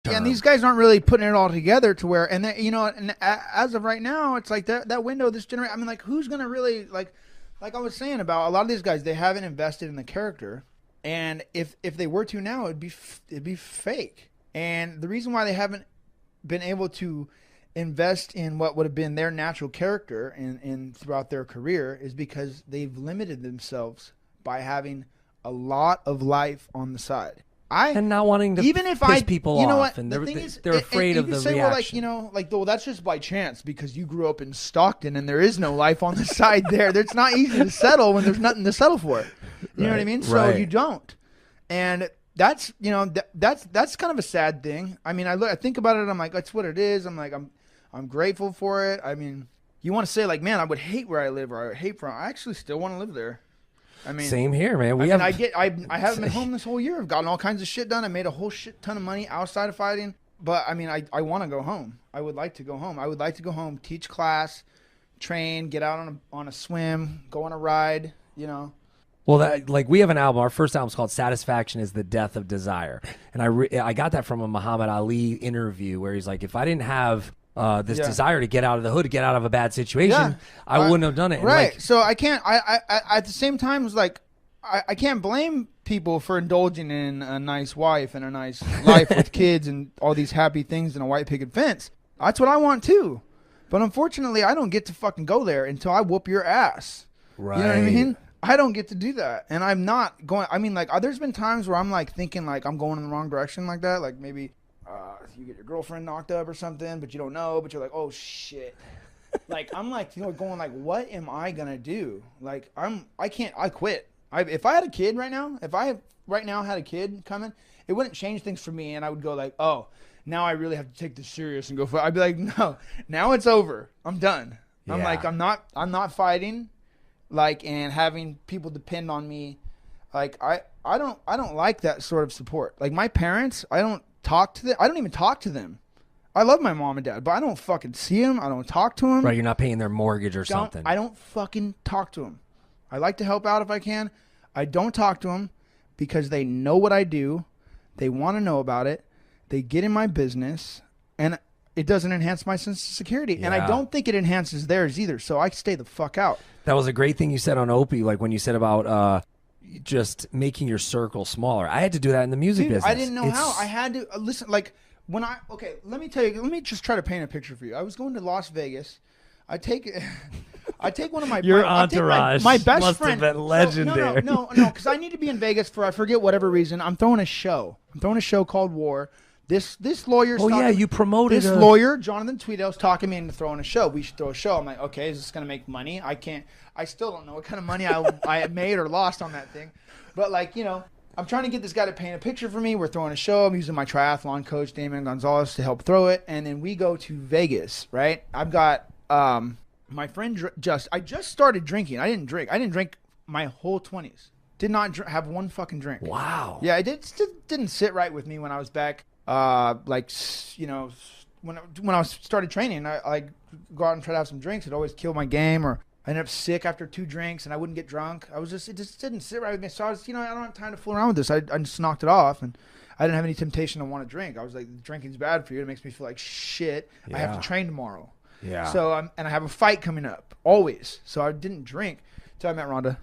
Yeah, and these guys aren't really putting it all together to where, and you know, and as of right now, it's like that window, this generation. I mean, like, who's gonna really like I was saying about a lot of these guys, they haven't invested in the character, and if they were to now, it'd be fake. And the reason why they haven't been able to invest in what would have been their natural character in throughout their career is because they've limited themselves by having a lot of life on the side. And not wanting to even if piss people you know off, what, and the they're thing is, afraid of the say, reaction. Well, like, you know, like, well, that's just by chance because you grew up in Stockton and there is no life on the side there. It's not easy to settle when there's nothing to settle for. You know what I mean? So you don't, and that's, you know, that's kind of a sad thing. I mean, I think about it. I'm like, that's what it is. I'm like, I'm grateful for it. I mean, you want to say like, man, I would hate where I live or I would hate I actually still want to live there. I mean, same here, man. I haven't been home this whole year. I've gotten all kinds of shit done. I made a whole shit ton of money outside of fighting. But I mean, I want to go home. I would like to go home. I would like to go home, teach class, train, get out on a swim, go on a ride, you know. Well, like we have an album. Our first album is called "Satisfaction Is the Death of Desire," and I got that from a Muhammad Ali interview where he's like, if I didn't have this desire to get out of the hood, to get out of a bad situation, I wouldn't have done it. Right. Like, so I can't. I at the same time was like, I can't blame people for indulging in a nice wife and a nice life with kids and all these happy things and a white picket fence. That's what I want too. But unfortunately, I don't get to fucking go there until I whoop your ass. Right. You know what I mean? I don't get to do that. And I'm not going. I mean, like, there's been times where I'm like thinking like I'm going in the wrong direction like that. Like maybe you get your girlfriend knocked up or something, but you don't know. But you're like, oh shit. Like I'm like, you know, going like, what am I gonna do? Like I quit. If I had a kid right now, if I right now had a kid coming, it wouldn't change things for me, and I would go like, oh, now I really have to take this serious and go for it. I'd be like, no, now it's over. I'm done. Yeah. I'm like, I'm not fighting, like, and having people depend on me. Like I don't like that sort of support. Like my parents, I don't talk to them. I don't even talk to them. I love my mom and dad, but I don't fucking see them. I don't talk to them. Right, you're not paying their mortgage or something. I don't fucking talk to them. I like to help out if I can. I don't talk to them because they know what I do. They want to know about it. They get in my business, and it doesn't enhance my sense of security. Yeah. And I don't think it enhances theirs either, so I stay the fuck out. That was a great thing you said on Opie, like when you said about just making your circle smaller. I had to do that in the music business. I didn't know how. I had to listen, like, when let me tell you, let me just try to paint a picture for you. I was going to Las Vegas. I take one of my your entourage. My best must friend. Have been legendary. No, because I need to be in Vegas for I forget whatever reason. I'm throwing a show. I'm throwing a show called War. This lawyer. Oh yeah, you promoted this lawyer, Jonathan Tweedale's talking me into throwing a show. We should throw a show. I'm like, okay, is this gonna make money? I still don't know what kind of money I made or lost on that thing, but like, you know, I'm trying to get this guy to paint a picture for me. We're throwing a show. I'm using my triathlon coach, Damian Gonzalez, to help throw it. And then we go to Vegas, right? I've got my friend I just started drinking. I didn't drink my whole 20s. Did not have one fucking drink. Wow. Yeah, it didn't sit right with me when I was back. Like, you know, when I started training, I go out and try to have some drinks. It'd always kill my game, or I ended up sick after 2 drinks, and I wouldn't get drunk. It just didn't sit right with me. So I was, you know, I don't have time to fool around with this. I just knocked it off, and I didn't have any temptation to want to drink. I was like, drinking's bad for you. It makes me feel like shit. Yeah. I have to train tomorrow. Yeah. So and I have a fight coming up always. So I didn't drink until I met Rhonda.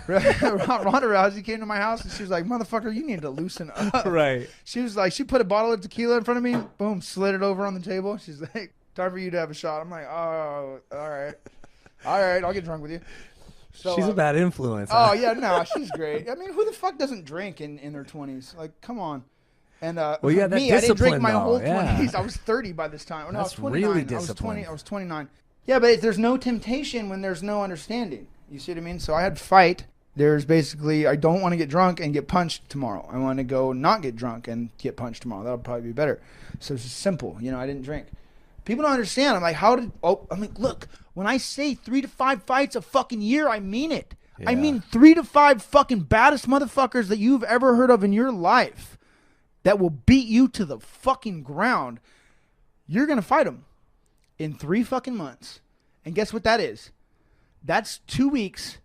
Ronda Rousey came to my house and she was like, motherfucker, you need to loosen up. Right. She was like, she put a bottle of tequila in front of me, boom, slid it over on the table. She's like, time for you to have a shot. I'm like, oh, all right, I'll get drunk with you. So, she's a bad influence. Oh yeah, no, she's great. I mean, who the fuck doesn't drink in their 20s? Like, come on. And well, yeah, that me, I didn't drink my whole 20s. I was 30 by this time. No, that's I was 29. really disciplined. I was 29. Yeah, but there's no temptation when there's no understanding. You see what I mean? So I had fight. There's basically, I don't want to get drunk and get punched tomorrow. I want to go not get drunk and get punched tomorrow. That'll probably be better. So it's just simple. You know, I didn't drink. People don't understand. I'm like, I'm like, look, when I say 3 to 5 fights a fucking year, I mean it. Yeah. I mean 3 to 5 fucking baddest motherfuckers that you've ever heard of in your life that will beat you to the fucking ground. You're going to fight them in 3 fucking months. And guess what that is? That's 2 weeks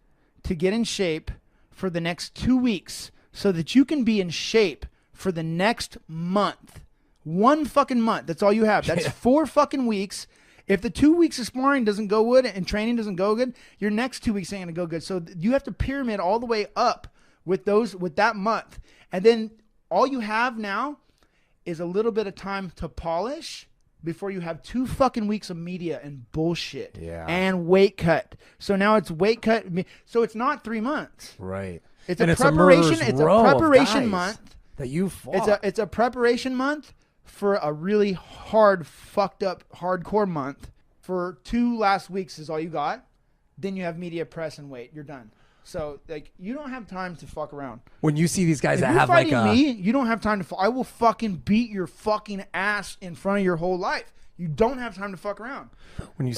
to get in shape for the next 2 weeks so that you can be in shape for the next month. 1 fucking month. That's all you have. That's 4 fucking weeks. If the 2 weeks of sparring doesn't go good and training doesn't go good, your next 2 weeks ain't gonna go good. So you have to pyramid all the way up with that month, and then all you have now is a little bit of time to polish before you have 2 fucking weeks of media and bullshit and weight cut. So now it's weight cut. So it's not 3 months. Right. It's a preparation. It's a preparation month that you fought. It's a preparation month for a really hard, fucked up, hardcore month. For 2 last weeks is all you got. Then you have media, press, and weight. You're done. So like you don't have time to fuck around. When you see these guys if that you're have like fighting me, you don't have time to. I will fucking beat your fucking ass in front of your whole life. You don't have time to fuck around. When you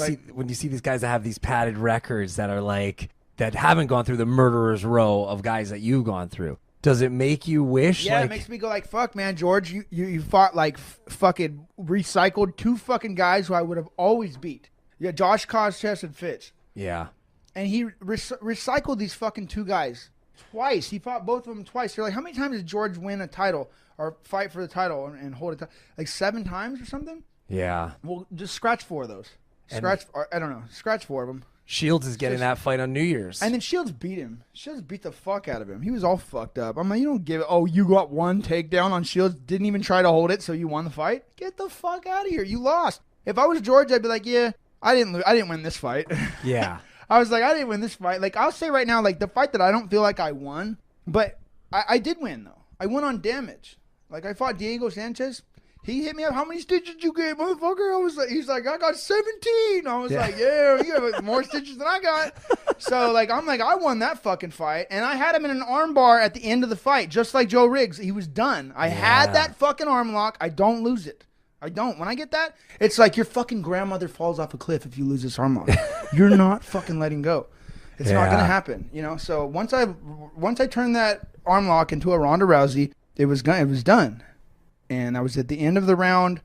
see these guys that have these padded records that are like that haven't gone through the murderer's row of guys that you've gone through, does it make you wish? Yeah, it makes me go like, fuck, man, George, you fought like fucking recycled 2 fucking guys who I would have always beat. Yeah, Josh Koscheck and Fitch. Yeah. And he recycled these fucking 2 guys twice. He fought both of them twice. You're like, how many times did George win a title or fight for the title and hold it? Like 7 times or something? Yeah. Well, just scratch 4 of those. I don't know. Scratch 4 of them. Shields is getting that fight on New Year's. And then Shields beat him. Shields beat the fuck out of him. He was all fucked up. I'm like, you don't give it. Oh, you got 1 takedown on Shields. Didn't even try to hold it, so you won the fight? Get the fuck out of here. You lost. If I was George, I'd be like, yeah, I didn't win this fight. Yeah. I was like, I didn't win this fight. Like, I'll say right now, like, the fight that I don't feel like I won, but I did win, though. I won on damage. Like, I fought Diego Sanchez. He hit me up. How many stitches you get, motherfucker? I was like, he's like, I got 17. I was like, yeah, you have more stitches than I got. So, like, I'm like, I won that fucking fight. And I had him in an arm bar at the end of the fight, just like Joe Riggs. He was done. I had that fucking arm lock. I don't lose it. I don't. When I get that, it's like your fucking grandmother falls off a cliff if you lose this arm lock. You're not fucking letting go. It's not going to happen, you know? So once I turned that arm lock into a Ronda Rousey, it was done. And I was at the end of the round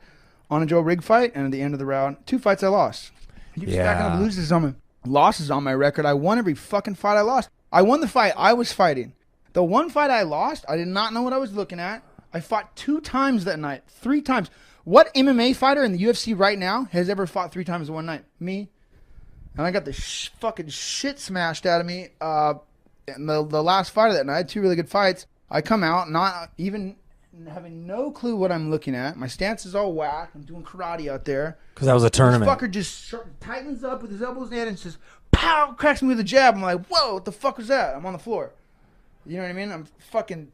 on a Joe Rigg fight, and at the end of the round, 2 fights I lost. I keep stacking up losses on my record. I won every fucking fight I lost. I won the fight I was fighting. The 1 fight I lost, I did not know what I was looking at. I fought 2 times that night, 3 times. What MMA fighter in the UFC right now has ever fought 3 times in one night? Me. And I got the fucking shit smashed out of me. In the last fight of that night, I had 2 really good fights. I come out not even having no clue what I'm looking at. My stance is all whack. I'm doing karate out there. Because that was a tournament. This fucker just tightens up with his elbows in and just pow, cracks me with a jab. I'm like, whoa, what the fuck was that? I'm on the floor. You know what I mean? I'm fucking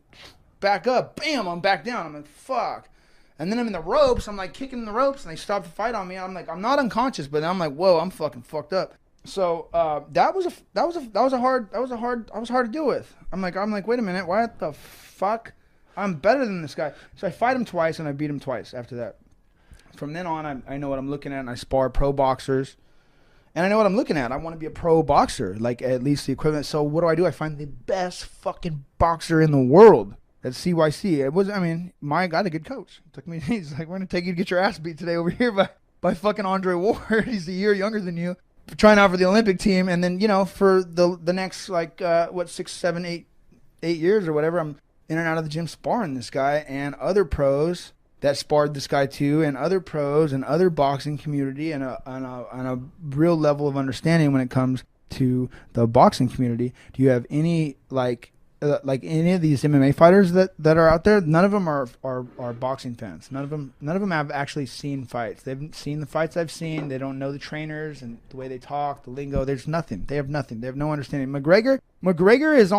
back up. Bam, I'm back down. I'm like, fuck. And then I'm in the ropes. I'm like kicking in the ropes, and they stop the fight on me. I'm like, I'm not unconscious, but I'm like, whoa, I'm fucking fucked up. So that was hard to deal with. I'm like, wait a minute, what the fuck? I'm better than this guy. So I fight him twice, and I beat him twice after that. From then on, I know what I'm looking at, and I spar pro boxers. And I know what I'm looking at. I want to be a pro boxer, like at least the equivalent. So what do? I find the best fucking boxer in the world at CYC. My guy, a good coach. Took me. He's like, we're gonna take you to get your ass beat today over here by fucking Andre Ward. He's a year younger than you, trying out for the Olympic team. And then for the next 6, 7, 8 years or whatever, I'm in and out of the gym sparring this guy and other pros that sparred this guy too, and other pros and other boxing community, and a real level of understanding when it comes to the boxing community. Do you have any like any of these MMA fighters that are out there? None of them are boxing fans. None of them have actually seen fights. They haven't seen the fights I've seen. They don't know the trainers and the way they talk, the lingo. There's nothing. They have nothing. They have no understanding. McGregor is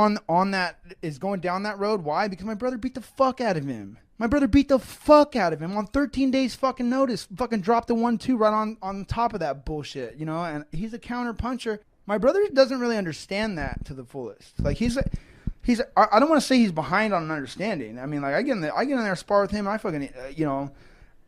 is going down that road. Why? Because my brother beat the fuck out of him. My brother beat the fuck out of him on 13 days fucking notice. Fucking dropped the 1-2 right on top of that bullshit, and he's a counter puncher. My brother doesn't really understand that to the fullest. Like I don't want to say he's behind on an understanding. I mean, like I get in there spar with him. I fucking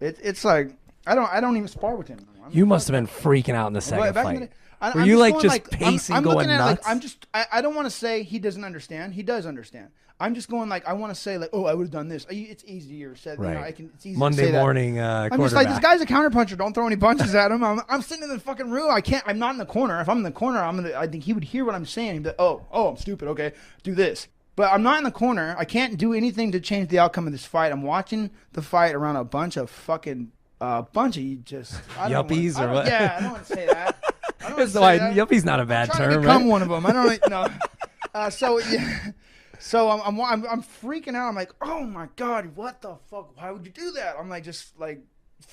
it's like I don't even spar with him. You must have been freaking out in the second fight. Were I'm you just pacing, going nuts? I don't want to say he doesn't understand. He does understand. I'm just going I want to say I would have done this. It's easier said. Right. It's easy Monday to say morning. That. I'm just like, this guy's a counterpuncher. Don't throw any punches at him. I'm sitting in the fucking room. I'm not in the corner. If I'm in the corner, I think he would hear what I'm saying. He'd be like, oh, I'm stupid. Okay, do this. But I'm not in the corner. I can't do anything to change the outcome of this fight. I'm watching the fight around a bunch of fucking bunch of you just yuppies or what? Yeah, I don't want to say that. I don't want to say why that. yuppie's not a bad I'm trying term, to become right? one of them. I don't know. So yeah. So I'm freaking out. I'm like, oh my god, what the fuck? Why would you do that? I'm like just like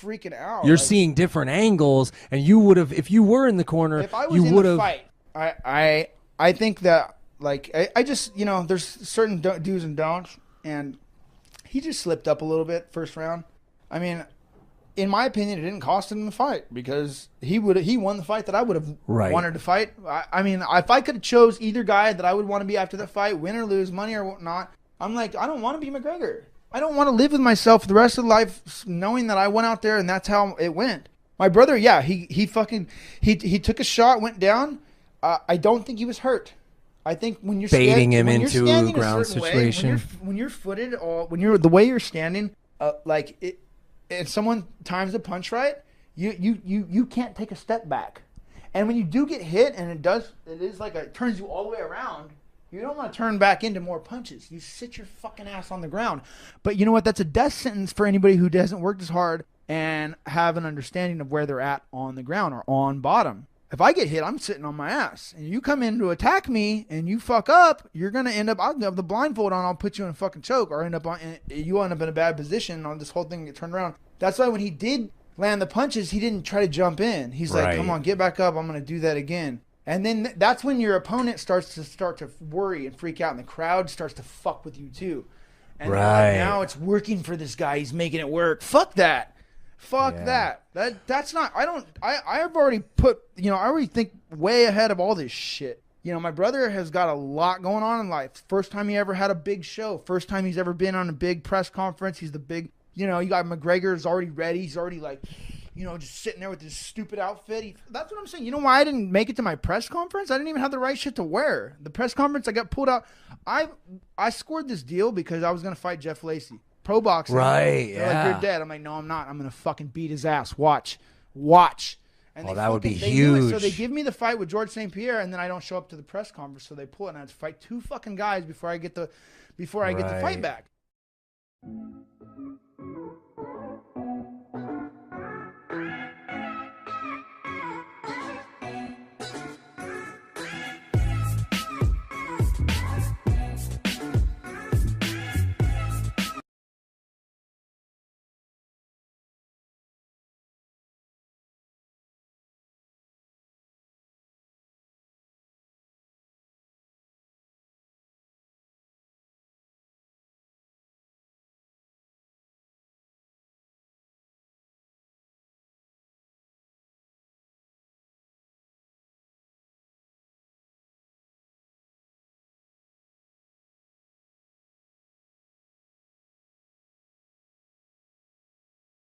freaking out. You're like, seeing different angles, and you would have, if you were in the corner, if I was you in would the have. fight, I think that like I just there's certain do's and don'ts, and he just slipped up a little bit first round. I mean, in my opinion, it didn't cost him the fight because he won the fight that I would have wanted to fight. I mean, if I could have chose either guy that I would want to be after the fight, win or lose, money or whatnot, I'm like, I don't want to be McGregor. I don't want to live with myself for the rest of life knowing that I went out there and that's how it went. My brother, yeah, he took a shot, went down. I don't think he was hurt. I think when you're baiting him when into you're a ground situation, when you're footed, or when you're the way you're standing, like it. If someone times the punch right, you can't take a step back. And when you do get hit, and it is like it turns you all the way around, you don't want to turn back into more punches. You sit your fucking ass on the ground. But you know what? That's a death sentence for anybody who doesn't work as hard and have an understanding of where they're at on the ground or on bottom. If I get hit, I'm sitting on my ass. And you come in to attack me and you fuck up, you're going to end up, I'll have the blindfold on, I'll put you in a fucking choke, or you end up in a bad position on this whole thing get turned around. That's why when he did land the punches, he didn't try to jump in. He's like, come on, get back up. I'm going to do that again. And then that's when your opponent starts to worry and freak out, and the crowd starts to fuck with you too. And like, now it's working for this guy. He's making it work. Fuck that. Fuck that. That's not. I've already put. I already think way ahead of all this shit. My brother has got a lot going on in life. First time he ever had a big show. First time he's ever been on a big press conference. He's the big. You got McGregor's already ready. He's already like, just sitting there with his stupid outfit. That's what I'm saying. You know why I didn't make it to my press conference? I didn't even have the right shit to wear. The press conference, I got pulled out. I scored this deal because I was going to fight Jeff Lacey. Pro boxing. Right, They're like, you're dead. I'm like, no, I'm not. I'm going to fucking beat his ass. Watch. And that would be they huge. So they give me the fight with George St. Pierre, and then I don't show up to the press conference, so they pull it, and I have to fight two fucking guys before I get the fight back.